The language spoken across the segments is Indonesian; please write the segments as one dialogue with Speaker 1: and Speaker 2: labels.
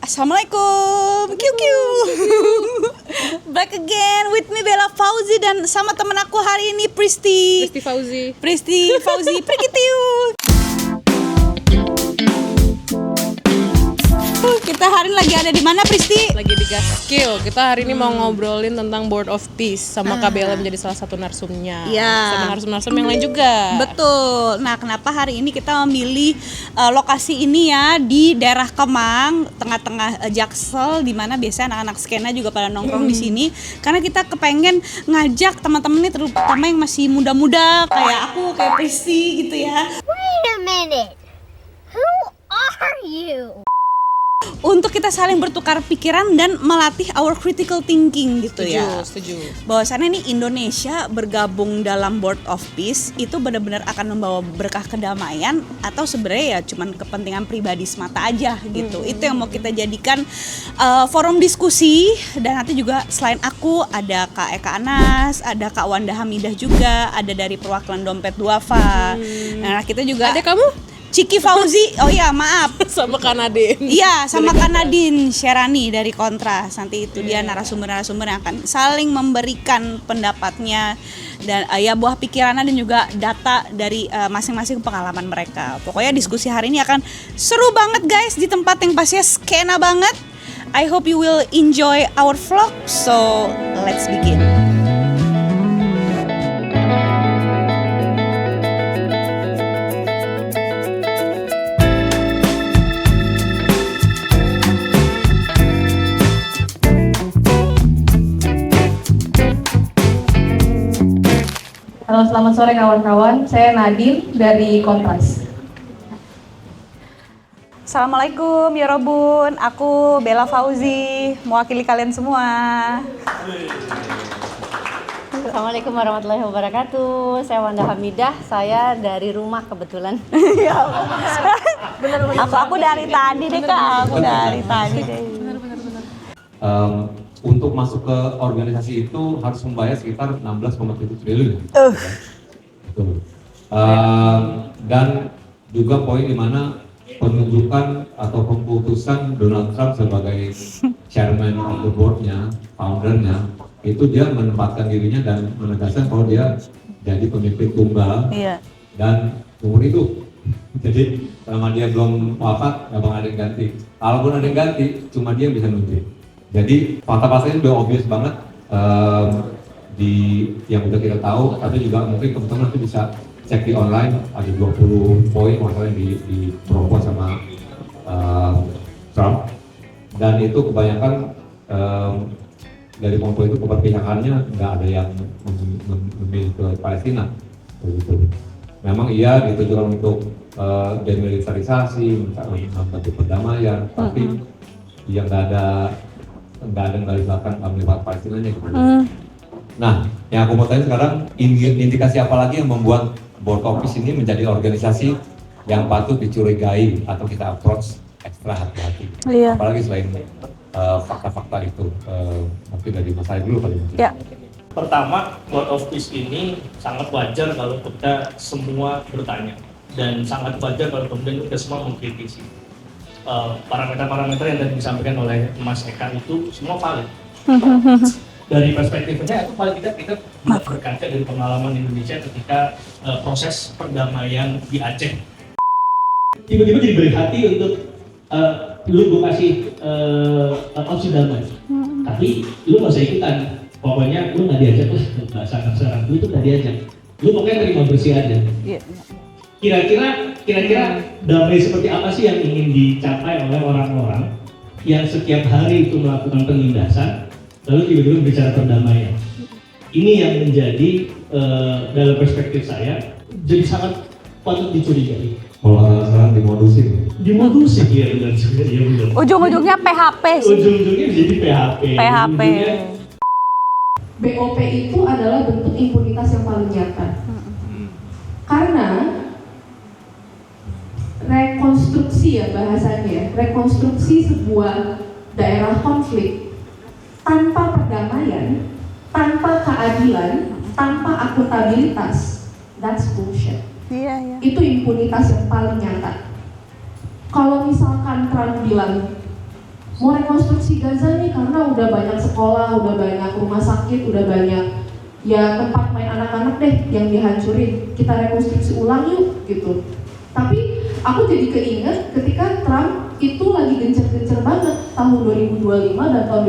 Speaker 1: Assalamualaikum, QQ. Back again with me Bella Fauzi dan sama temen aku hari ini Pristi Fauzi, Prikitiu. Kita hari ini lagi ada di mana, Pristi?
Speaker 2: Lagi di Gaskil. Kita hari ini mau ngobrolin tentang Board of Peace sama Kak Bella menjadi salah satu narsumnya. Sama narsum-narsum yang lain juga.
Speaker 1: Betul. Nah, kenapa hari ini kita memilih lokasi ini ya di daerah Kemang, tengah-tengah Jaksel, di mana biasanya anak-anak skena juga pada nongkrong di sini. Karena kita kepengen ngajak teman-teman ini, terutama yang masih muda-muda kayak aku, kayak Pristi gitu ya.
Speaker 3: Wait a minute. Who are you?
Speaker 1: Untuk kita saling bertukar pikiran dan melatih our critical thinking gitu.
Speaker 2: Setuju.
Speaker 1: Bahwasannya nih Indonesia bergabung dalam Board of Peace itu benar-benar akan membawa berkah kedamaian atau sebenarnya ya cuman kepentingan pribadi semata aja gitu. Itu yang mau kita jadikan forum diskusi. Dan nanti juga selain aku ada Kak Eka Anas, ada Kak Wanda Hamidah juga, ada dari perwakilan Dompet Duafa. Nah, kita juga
Speaker 2: Ada kamu?
Speaker 1: Ciki Fauzi, oh iya maaf.
Speaker 2: Sama Kanadin.
Speaker 1: Iya, sama Kanadin Sherani dari Kontras. Nanti itu dia narasumber-narasumber yang akan saling memberikan pendapatnya dan ya buah pikirannya dan juga data dari masing-masing pengalaman mereka. Pokoknya diskusi hari ini akan seru banget guys di tempat yang pastinya skena banget. I hope you will enjoy our vlog. So, let's begin.
Speaker 4: Halo, selamat sore kawan-kawan. Saya Nadine dari Kontras.
Speaker 1: Assalamualaikum ya Robun, aku Bella Fauzi, mewakili kalian semua.
Speaker 5: Assalamualaikum warahmatullahi wabarakatuh. Saya Wanda Hamidah, saya dari rumah kebetulan.
Speaker 1: Aku dari tadi deh Kak, aku dari tadi deh.
Speaker 6: Untuk masuk ke organisasi itu harus membayar sekitar 16,7 triliun. Betul. Dan juga poin di mana penunjukan atau pemputusan Donald Trump sebagai chairman of the board-nya, founder-nya, itu dia menempatkan dirinya dan menegaskan bahwa dia jadi pemimpin tunggal dan umur itu. Jadi selama dia belum wafat, nggak bakal ada yang ganti. Kalaupun ada yang ganti, cuma dia yang bisa nunjuk. Jadi fakta-faktanya udah obvious banget di yang udah kita tahu, tapi juga mungkin teman-teman nanti bisa cek di online, ada 20 poin masalah yang di propose sama Trump, dan itu kebanyakan dari poin-poin itu keberpihakannya nggak ada yang memilih ke Palestina, begitu. Memang iya ditujukan untuk demilitarisasi, membantu perdamaian, tapi yang nggak ada garis belakang melibat Palestinanya gitu. Nah, yang aku mau tanya sekarang, indikasi apa lagi yang membuat Board of Peace ini menjadi organisasi yang patut dicurigai atau kita approach ekstra hati-hati? Apalagi selain fakta-fakta itu, tapi dari Mas Ari dulu kali ini.
Speaker 7: Pertama, Board of Peace ini sangat wajar kalau kita semua bertanya, dan sangat wajar kalau kemudian kita semua mengkritisi. Parameter-parameter yang tadi disampaikan oleh Mas Eka itu semua valid. Dari perspektifnya itu paling tidak kita berkaca dari pengalaman Indonesia ketika proses perdamaian di Aceh. Tiba-tiba jadi berhati untuk lu gue kasih opsi damai, tapi lu nggak usah ikutan. Pokoknya lu nggak diajak, bahasa kasar lu itu nggak diajak. Lu pokoknya terima bersih aja. Kira-kira damai seperti apa sih yang ingin dicapai oleh orang-orang yang setiap hari itu melakukan penindasan lalu tiba-tiba bicara perdamaian? Ini yang menjadi dalam perspektif saya jadi sangat patut dicurigai.
Speaker 6: Kalau sekarang
Speaker 7: Dimodusin ya benar juga, ya benar.
Speaker 1: Ujung-ujungnya PHP sih.
Speaker 7: Ujung-ujungnya jadi PHP.
Speaker 4: BOP itu adalah bentuk impunitas yang paling nyata. Karena rekonstruksi ya bahasanya, rekonstruksi sebuah daerah konflik tanpa perdamaian, tanpa keadilan, tanpa akuntabilitas, that's bullshit. Itu impunitas yang paling nyata. Kalau misalkan Trump bilang mau rekonstruksi Gaza nih karena udah banyak sekolah, udah banyak rumah sakit, udah banyak ya tempat main anak-anak deh yang dihancurin, kita rekonstruksi ulang yuk gitu. Tapi aku jadi keinget ketika Trump itu lagi gencar-gencar banget tahun 2025 dan tahun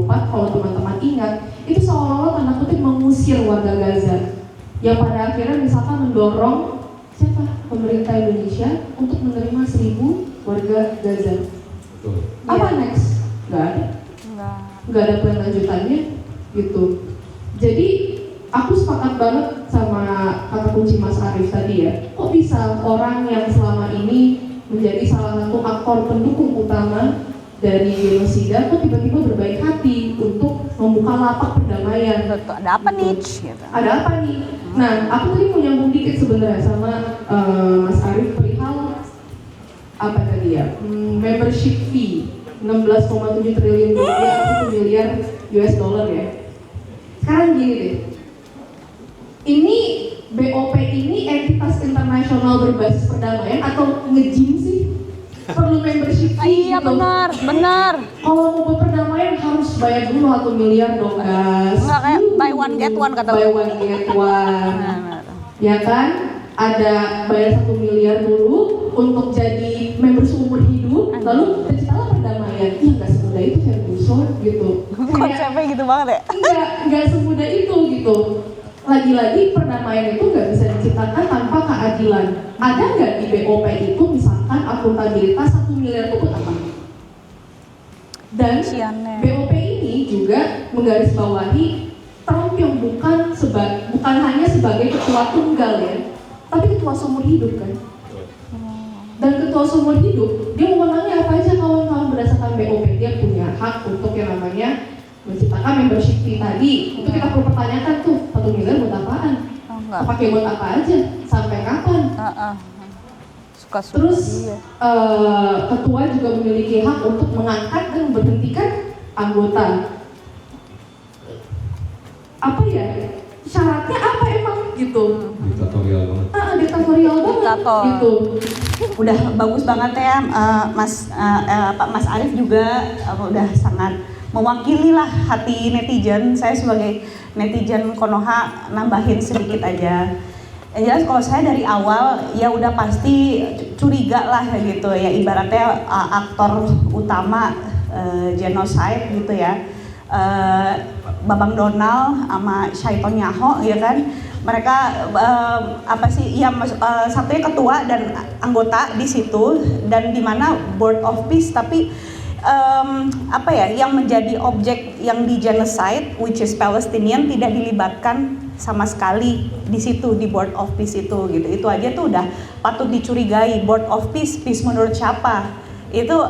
Speaker 4: 2024, kalau teman-teman ingat, itu seolah-olah tanda kutip mengusir warga Gaza, yang pada akhirnya misalkan mendorong pemerintah Indonesia untuk menerima 1.000 warga Gaza.
Speaker 6: Betul.
Speaker 4: Apa next? Nggak ada. Nggak ada lanjutannya gitu. Jadi aku sepakat banget sama kata kunci Mas Arief tadi ya. Kok bisa orang yang selama ini menjadi salah satu aktor pendukung utama dari genosida kok tiba-tiba berbaik hati untuk membuka lapak perdamaian.
Speaker 1: Ada apa nih? Gitu.
Speaker 4: Ada apa nih? Nah, aku tadi mau nyambung dikit sebenarnya sama Mas Arief perihal apa tadi ya? Membership fee 16,7 triliun rupiah, 1 miliar US dollar ya. Sekarang gini deh. Ini BOP ini entitas internasional berbasis perdamaian atau nge-gym sih? Perlu membership fee
Speaker 1: Iya
Speaker 4: gitu.
Speaker 1: benar.
Speaker 4: Kalau mau buat perdamaian harus bayar dulu 1 miliar dong guys.
Speaker 1: Enggak kayak buy one get one kata
Speaker 4: Buy one get one. Ya kan? Ada bayar 1 miliar dulu untuk jadi member seumur hidup, lalu terciptalah perdamaian. Iya nggak semudah itu Ferguson gitu.
Speaker 1: Konsepnya gitu banget ya.
Speaker 4: Nggak semudah itu gitu. Lagi-lagi perdamaian itu nggak bisa diciptakan tanpa keadilan. Ada nggak di BOP itu misalkan akuntabilitas 1 miliar itu buat apa? Dan BOP ini juga menggarisbawahi Trump yang bukan hanya sebagai ketua tunggal ya, tapi ketua seumur hidup kan. Dan ketua seumur hidup, dia memenangi apa aja kawan-kawan berdasarkan BOP. Dia punya hak untuk yang namanya menciptakan membership fee tadi. Itu kita perlu pertanyakan tuh, 1 miliar buat apaan? Pakai buat apa aja? Sampai kapan? Terus ketua juga memiliki hak untuk mengangkat dan memberhentikan anggota. Apa ya? Syaratnya apa emang gitu?
Speaker 6: Diktatorial banget.
Speaker 4: Diktatorial banget gitu.
Speaker 1: Udah bagus banget ya Mas Arief juga udah sangat mewakili lah hati netizen. Saya sebagai netizen Konoha nambahin sedikit aja. Yang jelas kalau saya dari awal ya udah pasti curiga lah gitu ya, ibaratnya aktor utama genocide gitu ya, Babang Donald sama Syaiton Nyaho ya kan, mereka satunya ketua dan anggota di situ, dan di mana board of peace, tapi yang menjadi objek yang di genocide which is Palestinian tidak dilibatkan sama sekali di situ, di board of peace itu gitu. Itu aja tuh udah patut dicurigai. Board of peace menurut siapa? Itu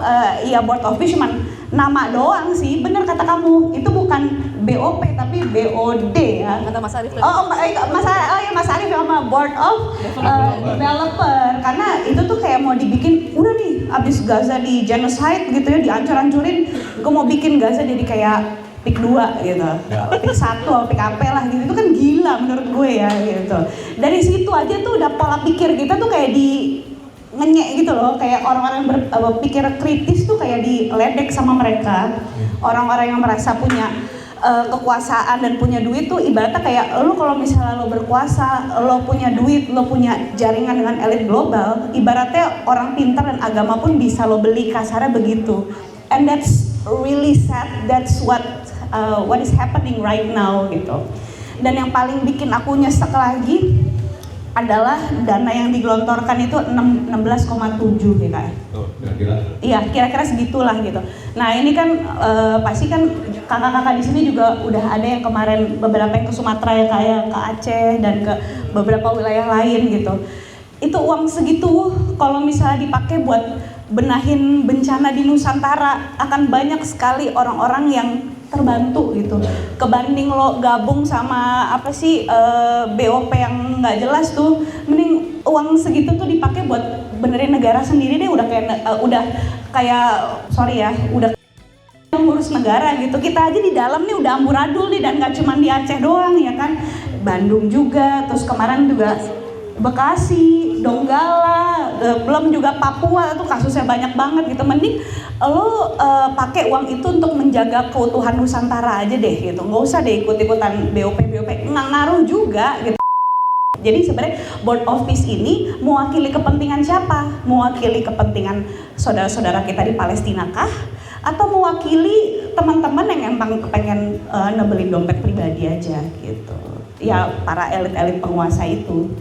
Speaker 1: ya board of peace cuman nama doang sih. Bener kata kamu, itu bukan BOP tapi BOD ya.
Speaker 2: Kata Mas Arief tadi.
Speaker 1: Mas Arief sama board of developer. Karena itu tuh kayak mau dibikin, udah nih abis Gaza di genocide gitu ya, dihancur-hancurin, gue mau bikin Gaza jadi kayak PIK 2 gitu, PIK 1 atau PIK AP lah gitu. Itu kan gila menurut gue ya gitu. Dari situ aja tuh udah pola pikir kita tuh kayak di ngenyek gitu loh, kayak orang-orang yang berpikir kritis tuh kayak diledek sama mereka. Orang-orang yang merasa punya kekuasaan dan punya duit tuh ibaratnya kayak lo kalau misalnya lo berkuasa, lo punya duit, lo punya jaringan dengan elit global, ibaratnya orang pintar dan agama pun bisa lo beli, kasarnya begitu. And that's really sad. That's what is happening right now gitu. Dan yang paling bikin aku nyesek lagi adalah dana yang digelontorkan itu 16,7 ya kak.
Speaker 6: Kira-kira.
Speaker 1: Iya, kira-kira segitulah gitu. Nah ini kan pasti kan kakak-kakak di sini juga udah ada yang kemarin beberapa yang ke Sumatera ya kayak ke Aceh dan ke beberapa wilayah lain gitu. Itu uang segitu kalau misalnya dipakai buat benahin bencana di Nusantara akan banyak sekali orang-orang yang terbantu gitu. Kebanding lo gabung sama BOP yang nggak jelas tuh, mending uang segitu tuh dipakai buat benerin negara sendiri deh. Udah ngurus negara gitu. Kita aja di dalam nih udah amburadul nih, dan nggak cuma di Aceh doang ya kan, Bandung juga. Terus kemarin juga Bekasi, Donggala, belum juga Papua tuh kasusnya banyak banget gitu. Mending lo pakai uang itu untuk menjaga keutuhan Nusantara aja deh gitu. Nggak usah deh ikut-ikutan BOP, nggak ngaruh juga gitu. Jadi sebenarnya Board of Peace ini mewakili kepentingan siapa? Mewakili kepentingan saudara-saudara kita di Palestina kah? Atau mewakili teman-teman yang emang kepengen nebelin dompet pribadi aja gitu? Ya para elit-elit penguasa itu.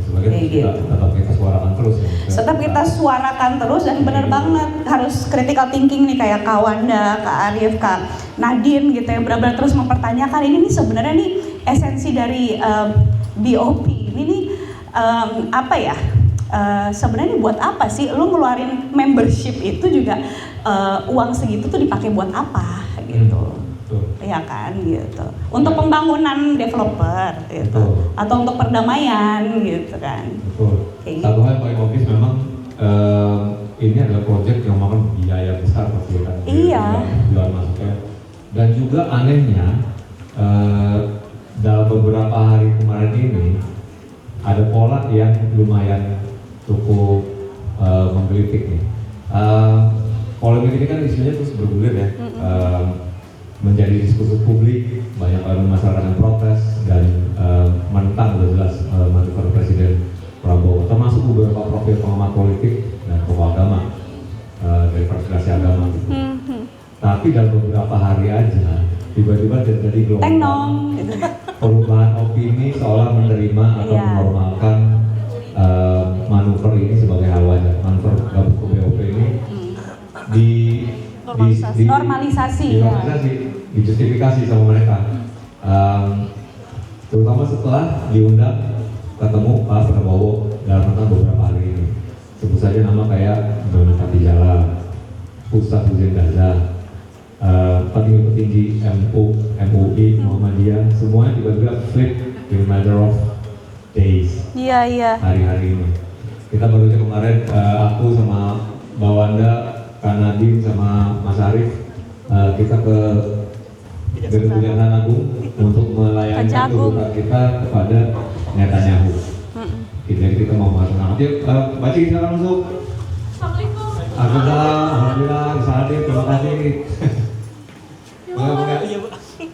Speaker 6: Sebagai tetap kita suarakan terus ya.
Speaker 1: Tetap kita suarakan terus dan benar banget harus critical thinking nih kayak Kak Wanda, Kak Arif, Kak Nadine gitu ya, benar-benar terus mempertanyakan ini nih sebenarnya nih esensi dari BOP ini nih apa ya? Sebenarnya buat apa sih lu ngeluarin membership itu juga uang segitu tuh dipakai buat apa gitu. Ya kan gitu. Untuk pembangunan developer gitu. Atau untuk perdamaian gitu kan.
Speaker 6: Betul. Satu hal paling obvious memang ini adalah proyek yang memakan biaya besar pasti kan.
Speaker 1: Iya.
Speaker 6: Jual masuknya. Dan juga anehnya dalam beberapa hari kemarin ini ada pola yang lumayan cukup menggelitik nih. Polemik ini kan isunya terus bergulir ya, menjadi diskursus publik, banyak masyarakat yang protes dan menentang udah jelas manuver Presiden Prabowo, termasuk beberapa profil pengamat politik dan tokoh agama dari Fraksi agama gitu. Tapi dalam beberapa hari aja tiba-tiba terjadi gelombang perubahan opini seolah menerima atau menormalkan manuver ini sebagai hal wajar. Manuver gabung ke BOP ini
Speaker 1: normalisasi,
Speaker 6: dijustifikasi sama mereka, terutama setelah diundang ketemu Pak Prabowo dalam rentang beberapa hari ini. Sebut saja nama kayak Doni Fatijala, Ustadz Husain Gaza, petinggi-petinggi MUI, Muhammadiyah, semuanya tiba-tiba flip in a matter of days.
Speaker 1: Iya.
Speaker 6: Hari-hari ini. Kita baru aja kemarin aku sama Mbak Wanda, Kak Nadine sama Mas Arif kita ke Gedung Kejaksaan Agung untuk melayani tuntutan kita kepada Netanyahu. Jadi kita mau masuk. Yuk, Mbak Cik, silakan masuk. Assalamualaikum. Alhamdulillah, bisa hadir, terima kasih.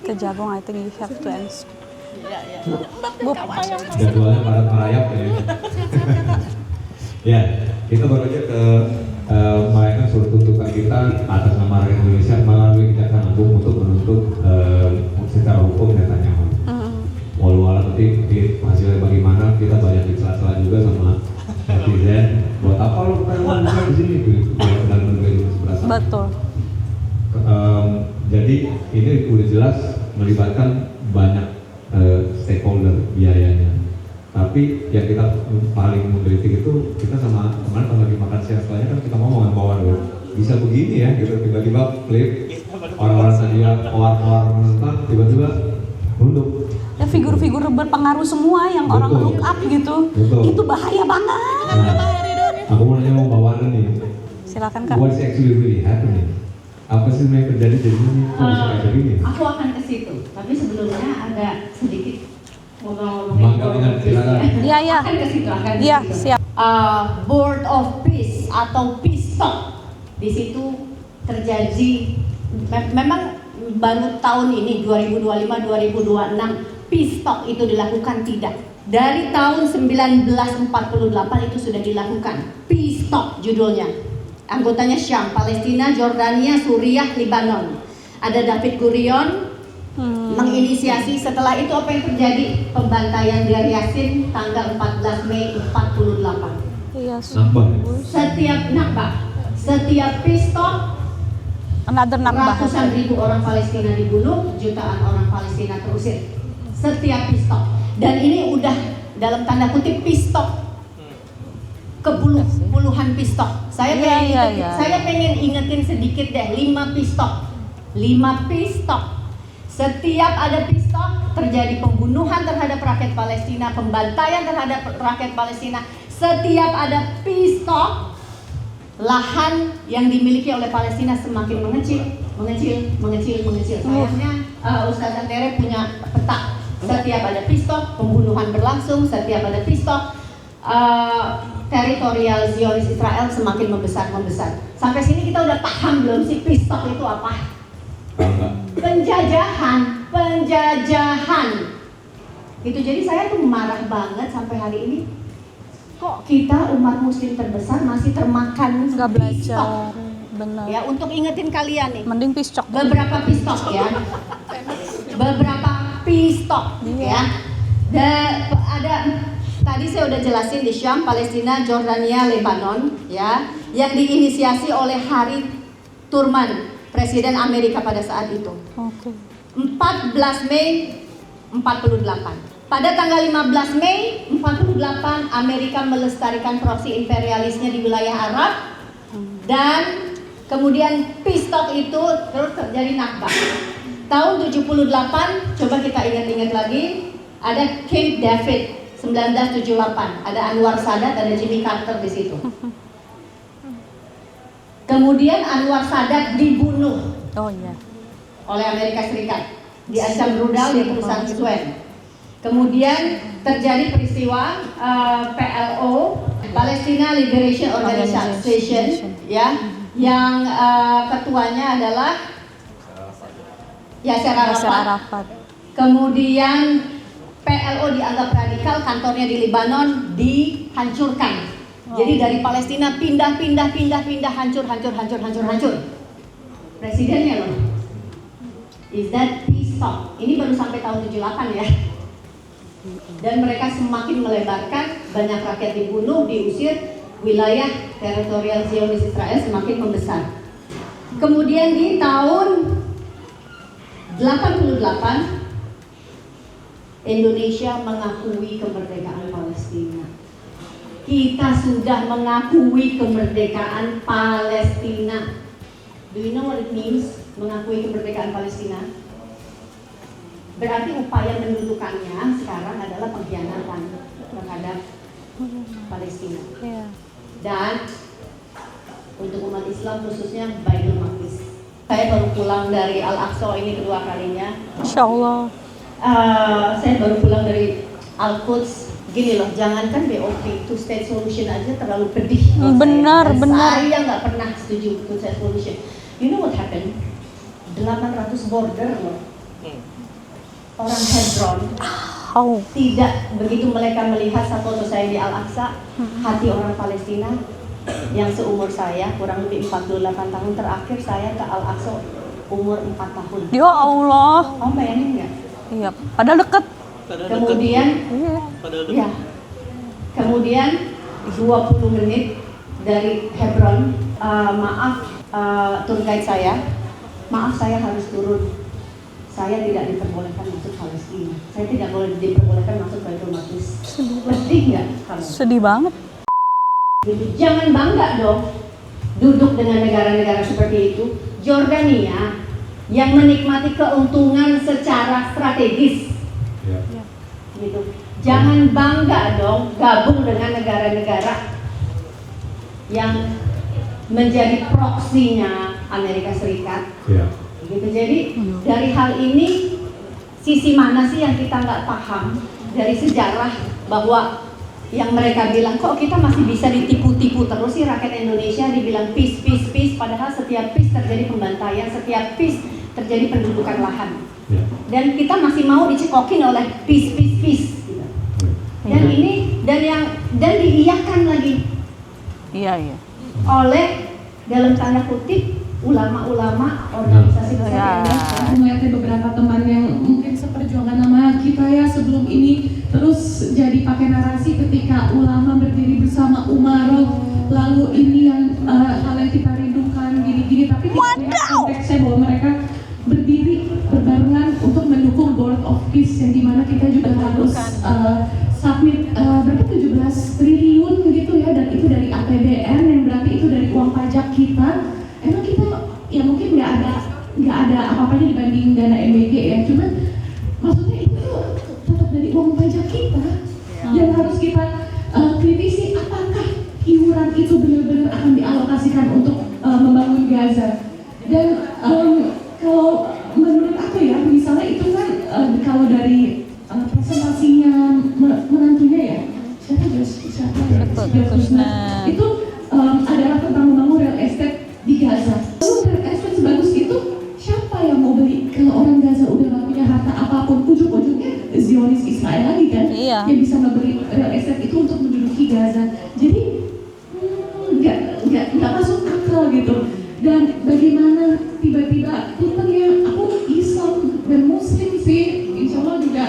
Speaker 1: Kejagung, I think you have to answer.
Speaker 6: Jadwalnya padat merayap ya. Ya, kita baru aja ke melayangkan surat tuntutan kita atas nama rakyat Indonesia melalui Kejaksaan Agung untuk menuntut secara hukum Netanyahu. Walau nanti hasilnya bagaimana, kita banyak dicela-cela juga sama netizen. Buat apa lo pengen di sini gitu? Dalam negara sebelah sana.
Speaker 1: Betul.
Speaker 6: Jadi ini udah jelas melibatkan banyak stakeholder biayanya. Tapi yang kita paling menggelitik itu kita sama kemarin pas lagi makan siang setelahnya kan kita ngomong bahwa bisa begini ya gitu, tiba-tiba klip orang-orang tadi keluar menentang tiba-tiba nunduk.
Speaker 1: Ya figur-figur berpengaruh semua yang orang look up gitu. Itu bahaya banget.
Speaker 6: Nah, aku mau nanya mau Mbak Wanda nih.
Speaker 1: Silakan Kak.
Speaker 6: What's actually really happening? Apa sih yang terjadi jadi ini?
Speaker 5: Aku akan ke situ, tapi sebelumnya ada sedikit
Speaker 6: ngomong-ngomong.
Speaker 1: Iya.
Speaker 5: Akan ke situ.
Speaker 1: Iya, siap.
Speaker 5: Board of Peace atau Peace Talk di situ terjadi. Memang baru tahun ini 2025-2026 Peace Talk itu dilakukan tidak. Dari tahun 1948 itu sudah dilakukan. Peace Talk judulnya. Anggotanya Syam, Palestina, Jordania, Suriah, Lebanon. Ada David Gurion menginisiasi. Setelah itu apa yang terjadi? Pembantaian Deir Yassin tanggal 14 Mei 48.
Speaker 1: Iya.
Speaker 5: Setiap Peace Talk ratusan ribu orang Palestina dibunuh, jutaan orang Palestina terusir. Setiap Peace Talk. Dan ini udah dalam tanda kutip Peace Talk puluhan Peace Talk. Saya pengen ingetin sedikit deh, 5 Peace Talk. 5 Peace Talk. Setiap ada Peace Talk terjadi pembunuhan terhadap rakyat Palestina, pembantaian terhadap rakyat Palestina. Setiap ada Peace Talk, lahan yang dimiliki oleh Palestina semakin mengecil. Sayangnya Ustazah Tere punya peta. Setiap ada Peace Talk, pembunuhan berlangsung. Setiap ada Peace Talk, teritorial Zionis Israel semakin membesar. Sampai sini kita udah paham belum sih peace talk itu apa? Penjajahan. Gitu, jadi saya tuh marah banget sampai hari ini. Kok kita umat muslim terbesar masih termakan
Speaker 2: Nggak
Speaker 5: peace talk?
Speaker 2: belajar. Benar.
Speaker 5: Ya, untuk ingetin kalian nih.
Speaker 2: Mending piscok.
Speaker 5: Beberapa peace talk ya. Beberapa peace talk ya. Ada tadi saya udah jelasin di Syam, Palestina, Jordania, Lebanon ya, yang diinisiasi oleh Harry Truman, Presiden Amerika pada saat itu.
Speaker 2: Oke.
Speaker 5: 14 Mei 48. Pada tanggal 15 Mei 48 Amerika melestarikan proksi imperialisnya di wilayah Arab, dan kemudian peace talk itu terus terjadi Nakba. Tahun 78, coba kita ingat-ingat lagi, ada Camp David 1978, ada Anwar Sadat, ada Jimmy Carter di situ. Kemudian Anwar Sadat dibunuh
Speaker 2: Oh iya.
Speaker 5: oleh Amerika Serikat, diancam rudal di perusahaan Swen. Kemudian terjadi peristiwa PLO, Palestina Liberation Organization, ya, yang ketuanya adalah Yasser Arafat. Kemudian PLO dianggap radikal, kantornya di Lebanon dihancurkan. Jadi dari Palestina pindah, hancur. Presidennya loh. Is that peace talk? Ini baru sampai tahun 78 ya. Dan mereka semakin melebarkan, banyak rakyat dibunuh, diusir, wilayah teritorial Zionis Israel semakin membesar. Kemudian di tahun 88 Indonesia mengakui kemerdekaan Palestina. Kita sudah mengakui kemerdekaan Palestina. Do you know what it means mengakui kemerdekaan Palestina? Berarti upaya mendudukannya sekarang adalah pengkhianatan terhadap Palestina. Dan untuk umat Islam khususnya Baitul Maqdis. Saya baru pulang dari Al-Aqsa ini kedua kalinya.
Speaker 2: Insya Allah.
Speaker 5: Saya baru pulang dari Al-Quds. Gini loh, jangankan BOP, two state solution aja terlalu pedih.
Speaker 2: Benar.
Speaker 5: Saya nggak pernah setuju two state solution. You know what happened? 800 border loh. Orang Hebron tidak begitu mereka melihat foto saya di Al-Aqsa, hati orang Palestina yang seumur saya, kurang lebih 48 tahun terakhir saya ke Al-Aqsa umur 4 tahun.
Speaker 2: Ya Allah.
Speaker 5: Kamu bayangin nggak?
Speaker 2: Iya. Padahal deket.
Speaker 5: Kemudian, ya, kemudian 20 menit dari Hebron, maaf tour guide saya, maaf saya harus turun. Saya tidak diperbolehkan masuk Palestina. Saya tidak boleh diperbolehkan masuk Baitul Maqdis. Sedih nggak kamu?
Speaker 2: Sedih banget.
Speaker 5: Gitu. Jangan bangga dong duduk dengan negara-negara seperti itu. Jordania yang menikmati keuntungan secara strategis. Gitu. Jangan bangga dong gabung dengan negara-negara yang menjadi proksinya Amerika Serikat. Gitu. Jadi dari hal ini sisi mana sih yang kita nggak paham dari sejarah, bahwa yang mereka bilang kok kita masih bisa ditipu-tipu terus sih rakyat Indonesia, dibilang peace, padahal setiap peace terjadi pembantaian, setiap peace terjadi pendudukan lahan, dan kita masih mau dicekokin oleh peace gitu. Dan ini dan diiyakan lagi oleh dalam tanda kutip ulama-ulama, organisasi besar.
Speaker 4: Aku melihat beberapa teman yang mungkin seperjuangan nama kita ya sebelum ini terus jadi pakai narasi ketika ulama berdiri bersama Umaroh, lalu ini yang hal yang kita rindukan gini-gini, tapi tidak melihat konteksnya bahwa mereka berdiri berbarengan untuk mendukung Board of Peace yang dimana kita juga harus submit berapa 17 triliun gitu ya, dan itu dari APBN yang berarti itu dari uang pajak kita. Emang kita ya mungkin nggak ada apa-apanya dibanding dana MBG ya, cuman maksudnya itu tetap dari uang pajak kita yang harus kita kritisi apakah iuran itu benar-benar akan dialokasikan untuk membangun Gaza. Dan kalau menurut aku ya, misalnya itu kan kalau dari presentasinya menantunya ya, siapa siapa ya? Itu adalah tentang membangun real estate di Gaza. Lalu real estate sebagus itu, siapa yang mau beli? Kalau orang Gaza udah gak punya harta apapun, ujung-ujungnya Zionis Israel lagi kan, yang bisa membeli real estate itu untuk menduduki Gaza. Jadi nggak masuk akal gitu. Dan bagaimana tiba-tiba temennya aku Islam dan Muslim sih, insya Allah juga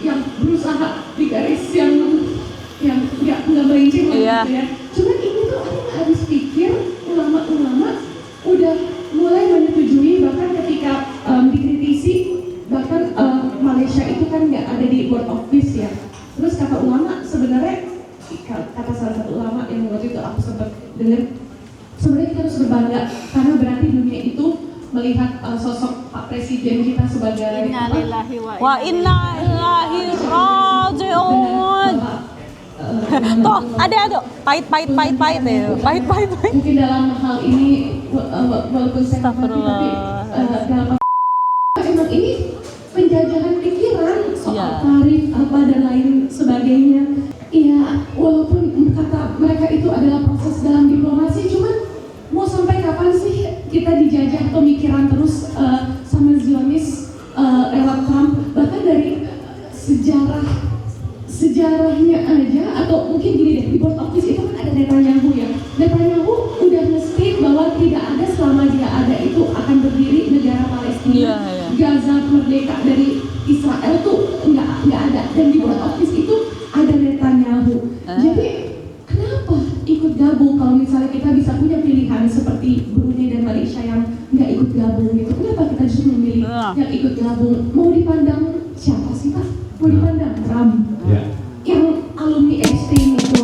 Speaker 4: yang berusaha di garis yang nggak melenceng gitu ya. Cuman ini tuh aku nggak habis pikir, ulama-ulama udah mulai menyetujui, bahkan ketika dikritisi, bahkan Malaysia itu kan nggak ada di Board of Peace ya. Terus kata ulama sebenarnya, kata salah satu ulama yang waktu itu aku sempat dengar, sebenarnya kita harus berbangga karena berarti dunia itu melihat sosok Pak Presiden kita sebagai
Speaker 1: Wa inna ilaihi raji'un. Toh, ada pahit.
Speaker 4: Mungkin dalam hal ini walaupun saya tapi dalam emang ini penjajahan pikiran soal tarif apa dan lain sebagainya. Iya, walaupun kata mereka itu adalah proses dalam diplomasi, cuman mau sampai kapan sih kita dijajah pemikiran terus sama Zionis lewat Trump? Bahkan dari sejarahnya aja, atau mungkin gini deh, di Board of Peace itu kan ada Netanyahu ya. Netanyahu udah nge-state bahwa tidak ada selama dia ada itu akan berdiri negara Palestina. Gaza merdeka dari Israel tuh nggak ada. Dan di Board of Peace itu ada Netanyahu. Jadi kenapa ikut gabung kalau misalnya kita bisa punya pilihan seperti Brunei dan Malaysia yang nggak ikut gabung gitu? Kenapa kita justru memilih yang ikut gabung? Mau dipandang siapa sih Pak? Mau dipandang Trump? Yang alumni Epstein itu.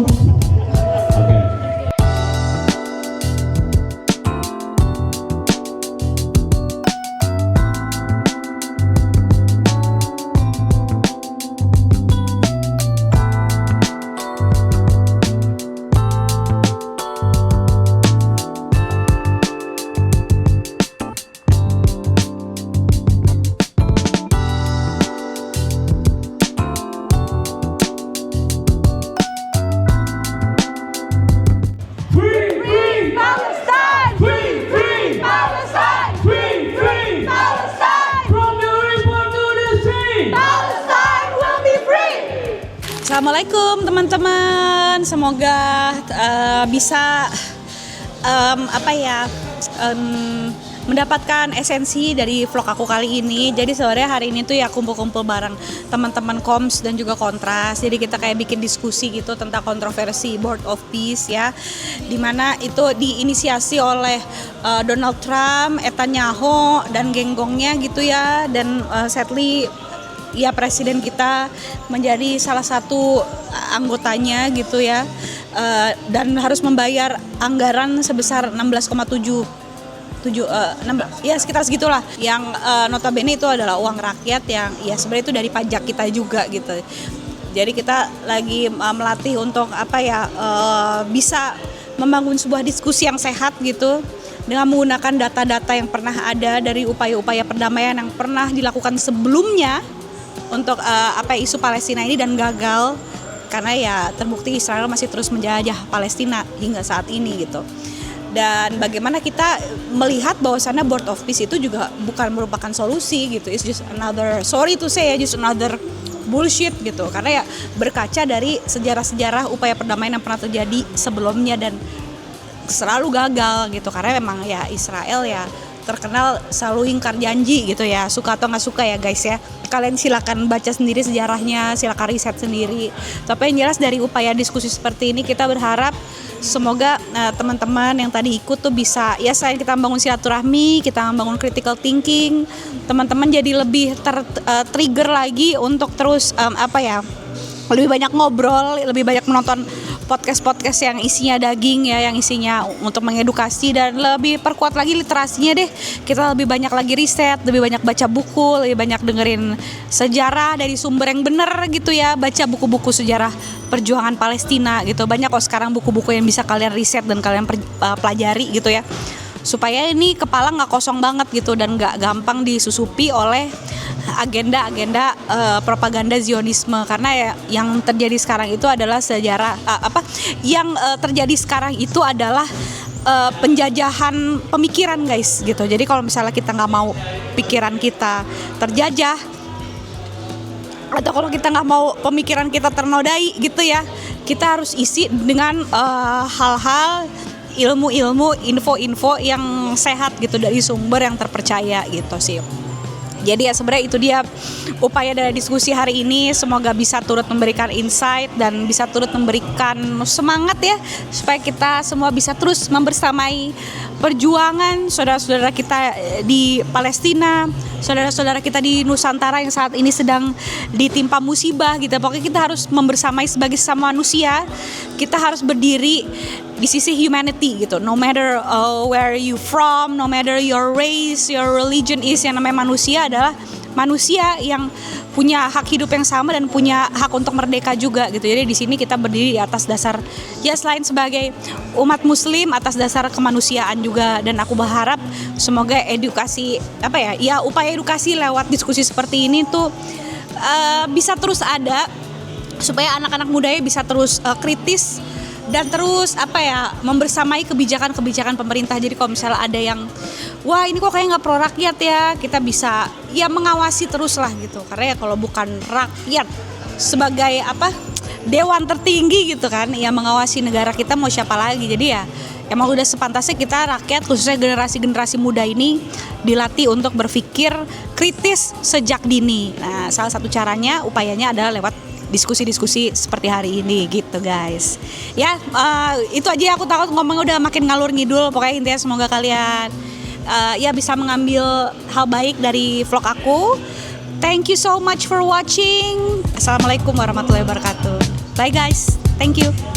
Speaker 1: Assalamualaikum teman-teman, semoga bisa mendapatkan esensi dari vlog aku kali ini. Jadi sebenarnya hari ini tuh ya kumpul-kumpul bareng teman-teman Koms dan juga Kontras. Jadi kita kayak bikin diskusi gitu tentang kontroversi Board of Peace ya, dimana itu diinisiasi oleh Donald Trump, Netanyahu dan genggongnya gitu ya, dan sadly ya presiden kita menjadi salah satu anggotanya gitu ya, dan harus membayar anggaran sebesar 16,7 ya sekitar segitulah, yang notabene itu adalah uang rakyat yang ya sebenarnya itu dari pajak kita juga gitu. Jadi kita lagi melatih untuk bisa membangun sebuah diskusi yang sehat gitu, dengan menggunakan data-data yang pernah ada dari upaya-upaya perdamaian yang pernah dilakukan sebelumnya untuk isu Palestina ini dan gagal karena ya terbukti Israel masih terus menjajah Palestina hingga saat ini gitu. Dan bagaimana kita melihat bahwasannya Board of Peace itu juga bukan merupakan solusi gitu. It's just another, sorry to say ya, just another bullshit gitu. Karena ya berkaca dari sejarah-sejarah upaya perdamaian yang pernah terjadi sebelumnya dan selalu gagal gitu. Karena memang ya Israel ya terkenal selalu ingkar janji gitu ya, suka atau nggak suka ya guys ya. Kalian silakan baca sendiri sejarahnya, silakan riset sendiri. Tapi yang jelas dari upaya diskusi seperti ini kita berharap semoga teman-teman yang tadi ikut tuh bisa ya, selain kita membangun silaturahmi, kita membangun critical thinking, teman-teman jadi lebih trigger lagi untuk terus lebih banyak ngobrol, lebih banyak menonton podcast-podcast yang isinya daging ya, yang isinya untuk mengedukasi dan lebih perkuat lagi literasinya deh. Kita lebih banyak lagi riset, lebih banyak baca buku, lebih banyak dengerin sejarah dari sumber yang benar gitu ya, baca buku-buku sejarah perjuangan Palestina gitu. Banyak kok sekarang buku-buku yang bisa kalian riset dan kalian pelajari gitu ya, supaya ini kepala nggak kosong banget gitu dan nggak gampang disusupi oleh agenda-agenda propaganda Zionisme, karena ya yang terjadi sekarang itu adalah sejarah yang terjadi sekarang itu adalah penjajahan pemikiran guys gitu. Jadi kalau misalnya kita nggak mau pikiran kita terjajah, atau kalau kita nggak mau pemikiran kita ternodai gitu ya, kita harus isi dengan hal-hal ilmu-ilmu, info-info yang sehat gitu dari sumber yang terpercaya gitu sih. Jadi ya sebenarnya itu dia upaya dari diskusi hari ini, semoga bisa turut memberikan insight dan bisa turut memberikan semangat ya, supaya kita semua bisa terus membersamai perjuangan saudara-saudara kita di Palestina, saudara-saudara kita di Nusantara yang saat ini sedang ditimpa musibah gitu. Pokoknya kita harus membersamai sebagai sesama manusia, kita harus berdiri di sisi humanity gitu, no matter where you from, no matter your race, your religion is, yang namanya manusia adalah manusia yang punya hak hidup yang sama dan punya hak untuk merdeka juga gitu. Jadi di sini kita berdiri di atas dasar ya selain sebagai umat muslim, atas dasar kemanusiaan juga. Dan aku berharap semoga edukasi upaya edukasi lewat diskusi seperti ini tuh bisa terus ada, supaya anak-anak mudanya bisa terus kritis dan terus membersamai kebijakan-kebijakan pemerintah. Jadi kalau misalnya ada yang wah ini kok kayak nggak pro rakyat ya, kita bisa ya mengawasi terus lah gitu. Karena ya kalau bukan rakyat sebagai dewan tertinggi gitu kan, ya mengawasi negara kita mau siapa lagi. Jadi ya emang udah sepantasnya kita rakyat, khususnya generasi-generasi muda ini dilatih untuk berpikir kritis sejak dini. Nah salah satu caranya, upayanya adalah lewat diskusi-diskusi seperti hari ini gitu guys. Ya itu aja ya, aku takut ngomong udah makin ngalur ngidul. Pokoknya intinya semoga kalian ya bisa mengambil hal baik dari vlog aku. Thank you so much for watching. Assalamualaikum warahmatullahi wabarakatuh. Bye guys, thank you.